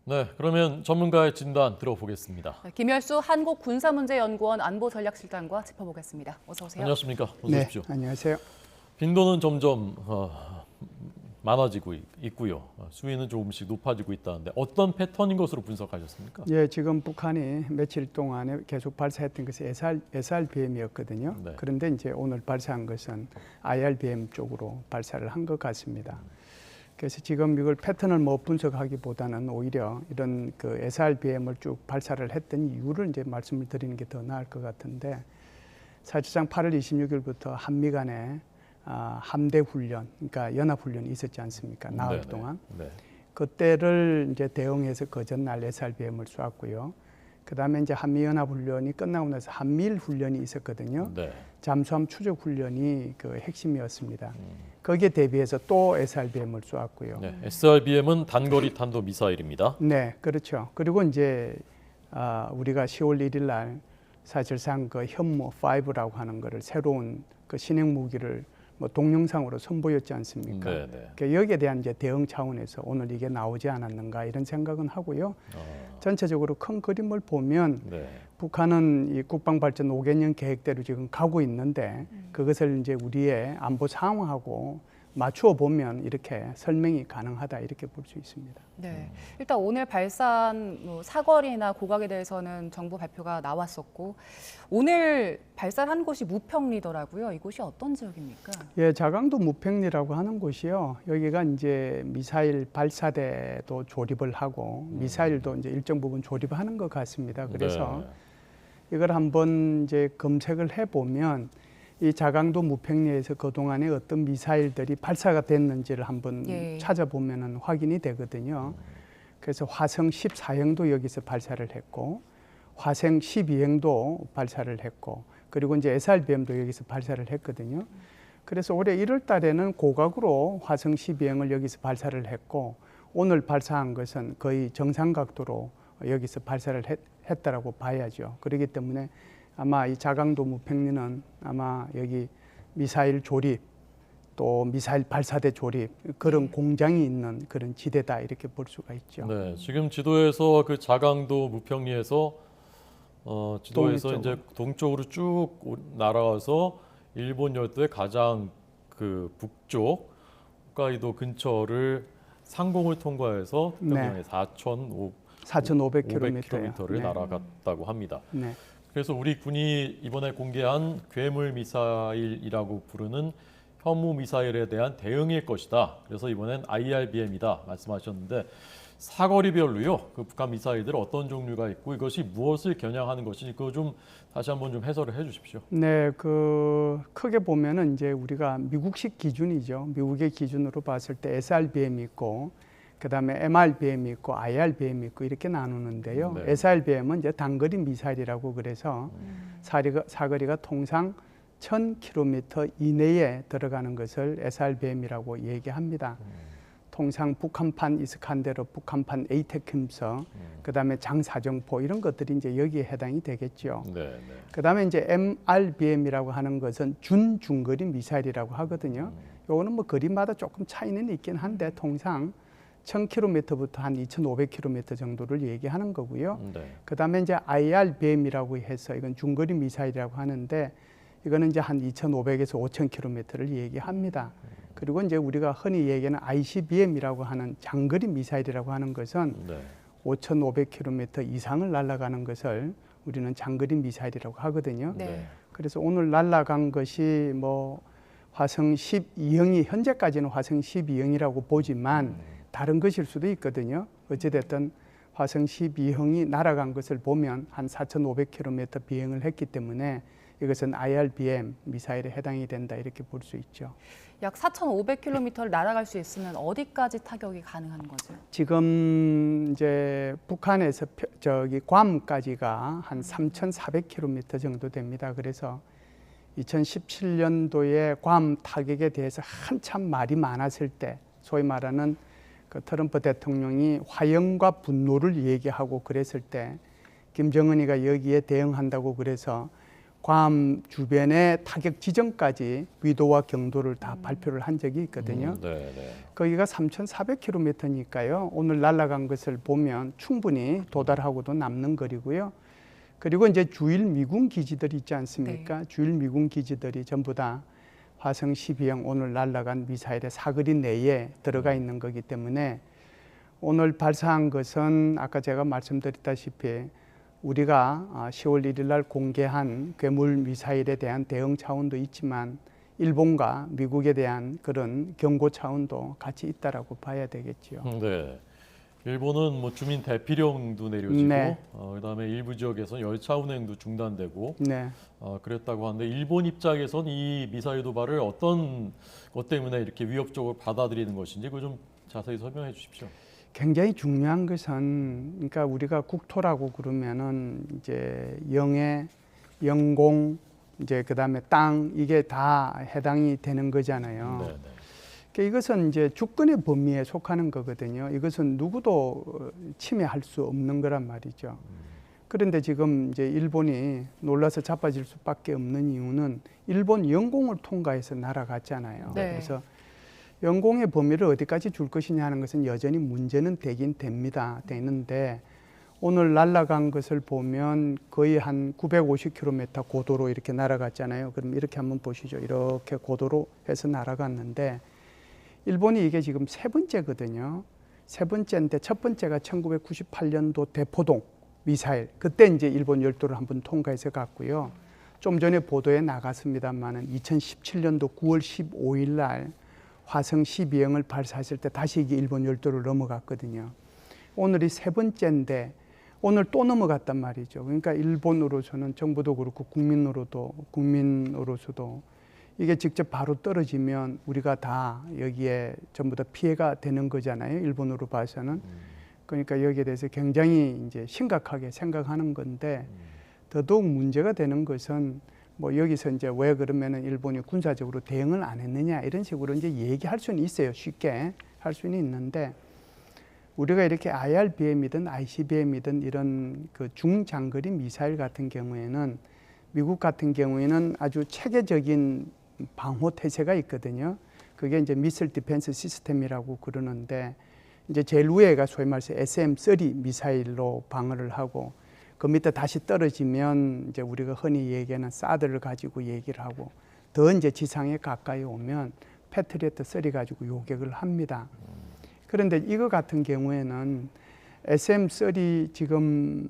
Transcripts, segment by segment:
네, 그러면 전문가의 진단 들어보겠습니다. 김열수 한국군사문제연구원 안보전략실장과 짚어보겠습니다. 어서 오세요. 안녕하십니까? 어서 네, 오십시오. 안녕하세요. 빈도는 점점 많아지고 있고요. 수위는 조금씩 높아지고 있다는데 어떤 패턴인 것으로 분석하셨습니까? 예, 지금 북한이 며칠 동안에 계속 발사했던 것이 SRBM이었거든요. 네. 그런데 이제 오늘 발사한 것은 IRBM 쪽으로 발사를 한 것 같습니다. 그래서 지금 이걸 패턴을 뭐 분석하기보다는 오히려 이런 그 SRBM을 쭉 발사를 했던 이유를 이제 말씀을 드리는 게 더 나을 것 같은데, 사실상 8월 26일부터 한미 간에 함대 훈련, 그러니까 연합 훈련이 있었지 않습니까? 나흘 동안. 네. 그때를 이제 대응해서 그 전날 SRBM을 쏘았고요. 그다음에 이제 한미 연합 훈련이 끝나고 나서 한미일 훈련이 있었거든요. 네. 잠수함 추적 훈련이 그 핵심이었습니다. 거기에 대비해서 또 SRBM을 쏘았고요. 네. SRBM은 단거리 탄도 미사일입니다. 네, 그렇죠. 그리고 이제 우리가 10월 1일 날 사실상 그 현무 5라고 하는 거를 새로운 그 신형 무기를 뭐 동영상으로 선보였지 않습니까? 네, 네. 그러니까 여기에 대한 이제 대응 차원에서 오늘 이게 나오지 않았는가 이런 생각은 하고요. 전체적으로 큰 그림을 보면 네. 북한은 이 국방발전 5개년 계획대로 지금 가고 있는데 그것을 이제 우리의 안보 상황하고 맞추어 보면 이렇게 설명이 가능하다 이렇게 볼 수 있습니다. 네, 일단 오늘 발사한 사거리나 고각에 대해서는 정부 발표가 나왔었고 오늘 발사한 곳이 무평리더라고요. 이곳이 어떤 지역입니까? 예, 자강도 무평리라고 하는 곳이요. 여기가 이제 미사일 발사대도 조립을 하고 미사일도 이제 일정 부분 조립하는 것 같습니다. 그래서 이걸 한번 이제 검색을 해보면 이 자강도 무평리에서 그동안에 어떤 미사일들이 발사가 됐는지를 한번 찾아보면은 확인이 되거든요. 그래서 화성 14형도 여기서 발사를 했고 화성 12형도 발사를 했고 그리고 이제 SRBM도 여기서 발사를 했거든요. 그래서 올해 1월 달에는 고각으로 화성 12형을 여기서 발사를 했고 오늘 발사한 것은 거의 정상 각도로 여기서 발사를 했다라고 봐야죠. 그렇기 때문에 아마 이 자강도 무평리는 아마 여기 미사일 조립 또 미사일 발사대 조립 그런 공장이 있는 그런 지대다 이렇게 볼 수가 있죠. 네, 지금 지도에서 그 자강도 무평리에서 지도에서 이제 동쪽으로 쭉 날아가서 일본 열도의 가장 그 북쪽 홋카이도 근처를 상공을 통과해서 평양에 4,500km를 날아갔다고 합니다. 네. 그래서 우리 군이 이번에 공개한 괴물 미사일이라고 부르는 현무 미사일에 대한 대응일 것이다. 그래서 이번엔 IRBM이다 말씀하셨는데 사거리별로요. 그 북한 미사일들 어떤 종류가 있고 이것이 무엇을 겨냥하는 것인지 그거 좀 다시 한번 좀 해설을 해주십시오. 네, 그 크게 보면은 이제 우리가 미국식 기준이죠. 미국의 기준으로 봤을 때 SRBM이 있고 그다음에 MRBM이 있고 IRBM이 있고 이렇게 나누는데요. 네. SRBM은 이제 단거리 미사일이라고 그래서 사거리가 통상 1000km 이내에 들어가는 것을 SRBM이라고 얘기합니다. 통상 북한판 이스칸데르, 북한판 에이테킴서, 그다음에 장사정포 이런 것들이 이제 여기에 해당이 되겠죠. 네. 그다음에 이제 MRBM이라고 하는 것은 준중거리 미사일이라고 하거든요. 요거는 뭐 거리마다 조금 차이는 있긴 한데 통상 1000km부터 한 2500km 정도를 얘기하는 거고요. 그다음에 이제 IRBM이라고 해서 이건 중거리 미사일이라고 하는데 이거는 이제 한 2500에서 5000km를 얘기합니다. 그리고 이제 우리가 흔히 얘기하는 ICBM이라고 하는 장거리 미사일이라고 하는 것은 5500km 이상을 날아가는 것을 우리는 장거리 미사일이라고 하거든요. 그래서 오늘 날아간 것이 뭐 화성 12형이 현재까지는 화성 12형이라고 보지만 다른 것일 수도 있거든요. 어찌됐든 화성 12형이 날아간 것을 보면 한 4,500km 비행을 했기 때문에 이것은 IRBM 미사일에 해당이 된다 이렇게 볼 수 있죠. 약 4,500km를 날아갈 수 있으면 어디까지 타격이 가능한 거죠? 지금 이제 북한에서 괌까지가 한 3,400km 정도 됩니다. 그래서 2017년도에 괌 타격에 대해서 한참 말이 많았을 때 소위 말하는 그 트럼프 대통령이 화형과 분노를 얘기하고 그랬을 때 김정은이가 여기에 대응한다고 그래서 괌 주변의 타격 지점까지 위도와 경도를 다 발표를 한 적이 있거든요. 네, 네. 거기가 3,400km니까요. 오늘 날아간 것을 보면 충분히 도달하고도 남는 거리고요. 그리고 이제 주일 미군 기지들이 있지 않습니까? 주일 미군 기지들이 전부 다 화성 12형 오늘 날아간 미사일의 사거리 내에 들어가 있는 거기 때문에 오늘 발사한 것은 아까 제가 말씀드렸다시피 우리가 10월 1일 날 공개한 괴물 미사일에 대한 대응 차원도 있지만 일본과 미국에 대한 그런 경고 차원도 같이 있다라고 봐야 되겠지요. 네. 일본은 뭐 주민 대피령도 내려지고 네. 그다음에 일부 지역에서는 열차 운행도 중단되고 네. 그랬다고 하는데 일본 입장에선 이 미사일 도발을 어떤 것 때문에 이렇게 위협적으로 받아들이는 것인지 그거 좀 자세히 설명해 주십시오. 굉장히 중요한 것은 그러니까 우리가 국토라고 그러면은 이제 영해, 영공, 이제 그다음에 땅 이게 다 해당이 되는 거잖아요. 네, 네. 그러니까 이것은 이제 주권의 범위에 속하는 거거든요. 이것은 누구도 침해할 수 없는 거란 말이죠. 그런데 지금 이제 일본이 놀라서 자빠질 수밖에 없는 이유는 일본 영공을 통과해서 날아갔잖아요. 네. 그래서 영공의 범위를 어디까지 줄 것이냐 하는 것은 여전히 문제는 되긴 됩니다. 되는데 오늘 날아간 것을 보면 거의 한 950km 고도로 이렇게 날아갔잖아요. 그럼 이렇게 한번 보시죠. 이렇게 고도로 해서 날아갔는데 일본이 이게 지금 세 번째거든요. 세 번째인데 첫 번째가 1998년도 대포동 미사일. 그때 이제 일본 열도를 한번 통과해서 갔고요. 좀 전에 보도에 나갔습니다만은 2017년도 9월 15일 날 화성 12형을 발사했을 때 다시 이게 일본 열도를 넘어갔거든요. 오늘이 세 번째인데 오늘 또 넘어갔단 말이죠. 그러니까 일본으로서는 정부도 그렇고 국민으로서도 이게 직접 바로 떨어지면 우리가 다 여기에 전부 다 피해가 되는 거잖아요. 일본으로 봐서는. 그러니까 여기에 대해서 굉장히 이제 심각하게 생각하는 건데 더더욱 문제가 되는 것은 뭐 여기서 이제 왜 그러면은 일본이 군사적으로 대응을 안 했느냐 이런 식으로 이제 얘기할 수는 있어요. 쉽게 할 수는 있는데 우리가 이렇게 IRBM이든 ICBM이든 이런 그 중장거리 미사일 같은 경우에는 미국 같은 경우에는 아주 체계적인 방호 태세가 있거든요. 그게 이제 미슬 디펜스 시스템이라고 그러는데 이제 제일 위에가 소위 말해서 SM-30 미사일로 방어를 하고 그 밑에 다시 떨어지면 이제 우리가 흔히 얘기하는 사드를 가지고 얘기를 하고 더 이제 지상에 가까이 오면 패트리어트 3 가지고 요격을 합니다. 그런데 이거 같은 경우에는 SM-30 지금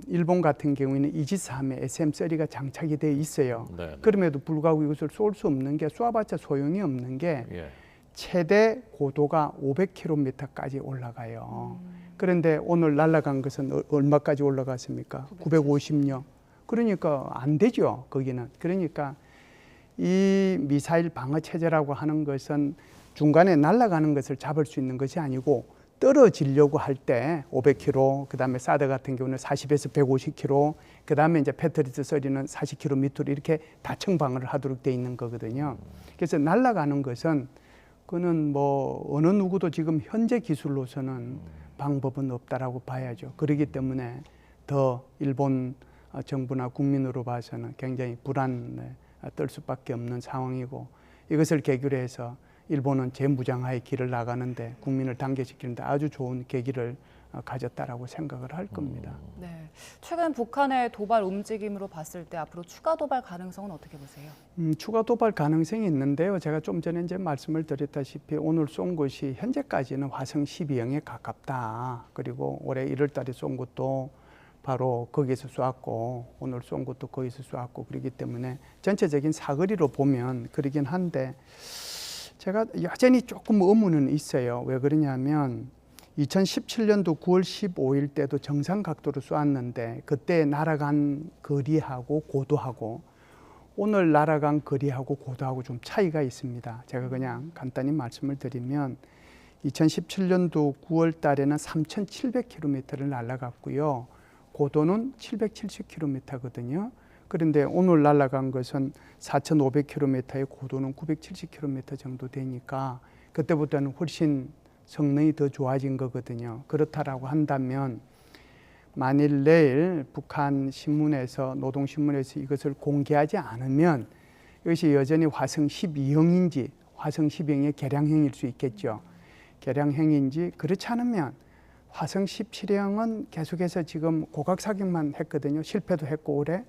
일본 같은 경우에는 이지스함에 SM-30가 장착이 되어 있어요. 네. 그럼에도 불구하고 이것을 쏠 수 없는 게 쏴봤자 소용이 없는 게 예. 최대 고도가 500km까지 올라가요. 그런데 오늘 날아간 것은 얼마까지 올라갔습니까? 950여. 그러니까 안 되죠. 거기는. 그러니까 이 미사일 방어 체제라고 하는 것은 중간에 날아가는 것을 잡을 수 있는 것이 아니고 떨어지려고 할 때 500km, 그다음에 사드 같은 경우는 40에서 150km, 그다음에 이제 패트리어트 3는 40km 밑으로 이렇게 다층 방어를 하도록 돼 있는 거거든요. 그래서 날아가는 것은 그는 뭐 어느 누구도 지금 현재 기술로서는 방법은 없다라고 봐야죠. 그렇기 때문에 더 일본 정부나 국민으로 봐서는 굉장히 불안에 떨 수밖에 없는 상황이고 이것을 계기로 해서 일본은 재무장화의 길을 나가는데 국민을 단계시키는데 아주 좋은 계기를 가졌다라고 생각을 할 겁니다. 네. 최근 북한의 도발 움직임으로 봤을 때 앞으로 추가 도발 가능성은 어떻게 보세요? 추가 도발 가능성이 있는데요. 제가 좀 전에 이제 말씀을 드렸다시피 오늘 쏜 것이 현재까지는 화성 12형에 가깝다. 그리고 올해 1월 달에 쏜 것도 바로 거기서 쏘았고 오늘 쏜 것도 거기서 쏘았고 그렇기 때문에 전체적인 사거리로 보면 그러긴 한데 제가 여전히 조금 의문은 있어요. 왜 그러냐면 2017년도 9월 15일 때도 정상 각도로 쏘았는데 그때 날아간 거리하고 고도하고 오늘 날아간 거리하고 고도하고 좀 차이가 있습니다. 제가 그냥 간단히 말씀을 드리면 2017년도 9월 달에는 3,700km를 날아갔고요. 고도는 770km거든요. 그런데 오늘 날아간 것은 4,500km의 고도는 970km 정도 되니까 그때보다는 훨씬 성능이 더 좋아진 거거든요. 그렇다라고 한다면 만일 내일 북한 신문에서 노동신문에서 이것을 공개하지 않으면 이것이 여전히 화성 12형인지 화성 12형의 개량형일 수 있겠죠. 개량형인지 그렇지 않으면 화성 17형은 계속해서 지금 고각 사격만 했거든요. 실패도 했고 올해.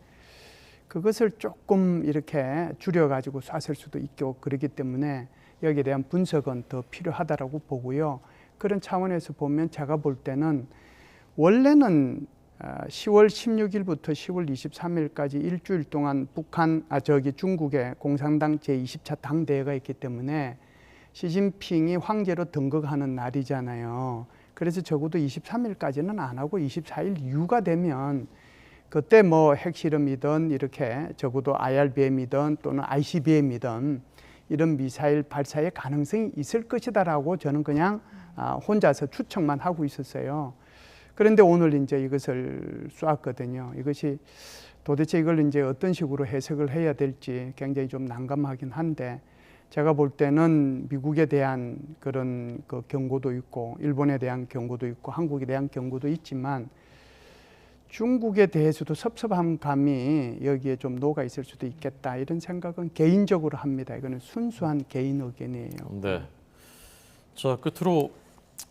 그것을 조금 이렇게 줄여가지고 쐈을 수도 있고 그렇기 때문에 여기에 대한 분석은 더 필요하다라고 보고요. 그런 차원에서 보면 제가 볼 때는 원래는 10월 16일부터 10월 23일까지 일주일 동안 중국의 공산당 제20차 당대회가 있기 때문에 시진핑이 황제로 등극하는 날이잖아요. 그래서 적어도 23일까지는 안 하고 24일 이후가 되면 그때 뭐 핵실험이든 이렇게 적어도 IRBM이든 또는 ICBM이든 이런 미사일 발사의 가능성이 있을 것이다라고 저는 그냥 혼자서 추측만 하고 있었어요. 그런데 오늘 이제 이것을 쏘았거든요. 이것이 도대체 이걸 이제 어떤 식으로 해석을 해야 될지 굉장히 좀 난감하긴 한데 제가 볼 때는 미국에 대한 그런 그 경고도 있고 일본에 대한 경고도 있고 한국에 대한 경고도 있지만 중국에 대해서도 섭섭한 감이 여기에 좀 녹아 있을 수도 있겠다 이런 생각은 개인적으로 합니다. 이거는 순수한 개인 의견이에요. 네. 자, 끝으로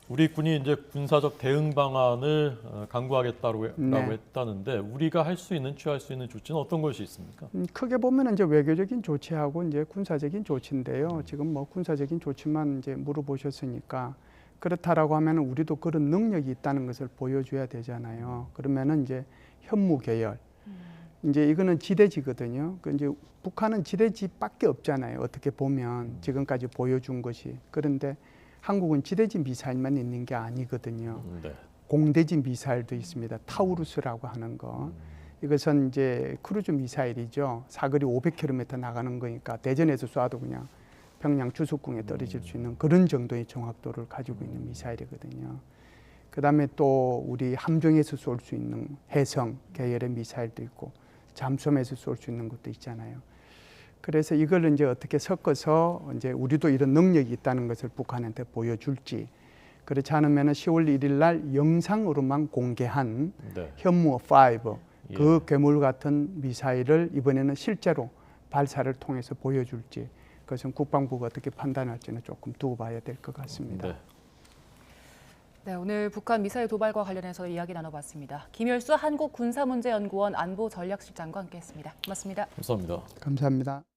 우리 군이 이제 군사적 대응 방안을 강구하겠다고 네. 했다는데 우리가 할 수 있는 취할 수 있는 조치는 어떤 것이 있습니까? 크게 보면 이제 외교적인 조치하고 이제 군사적인 조치인데요. 지금 뭐 군사적인 조치만 이제 물어보셨으니까 그렇다라고 하면 우리도 그런 능력이 있다는 것을 보여줘야 되잖아요. 그러면은 이제 현무 계열. 이제 이거는 지대지거든요. 그 이제 북한은 지대지밖에 없잖아요. 어떻게 보면 지금까지 보여준 것이. 그런데 한국은 지대지 미사일만 있는 게 아니거든요. 네. 공대지 미사일도 있습니다. 타우루스라고 하는 거. 이것은 이제 크루즈 미사일이죠. 사거리 500km 나가는 거니까 대전에서 쏴도 그냥 평양 주석궁에 떨어질 수 있는 그런 정도의 정확도를 가지고 있는 미사일이거든요. 그다음에 또 우리 함정에서 쏠 수 있는 해성 계열의 미사일도 있고 잠수함에서 쏠 수 있는 것도 있잖아요. 그래서 이걸 이제 어떻게 섞어서 이제 우리도 이런 능력이 있다는 것을 북한한테 보여줄지 그렇지 않으면 10월 1일 날 영상으로만 공개한 네. 현무 5 그 예. 괴물 같은 미사일을 이번에는 실제로 발사를 통해서 보여줄지 그것은 국방부가 어떻게 판단할지는 조금 두고 봐야 될 것 같습니다. 네. 네, 오늘 북한 미사일 도발과 관련해서 이야기 나눠봤습니다. 김열수 한국군사문제연구원 안보전략실장과 함께했습니다. 고맙습니다. 감사합니다. 감사합니다.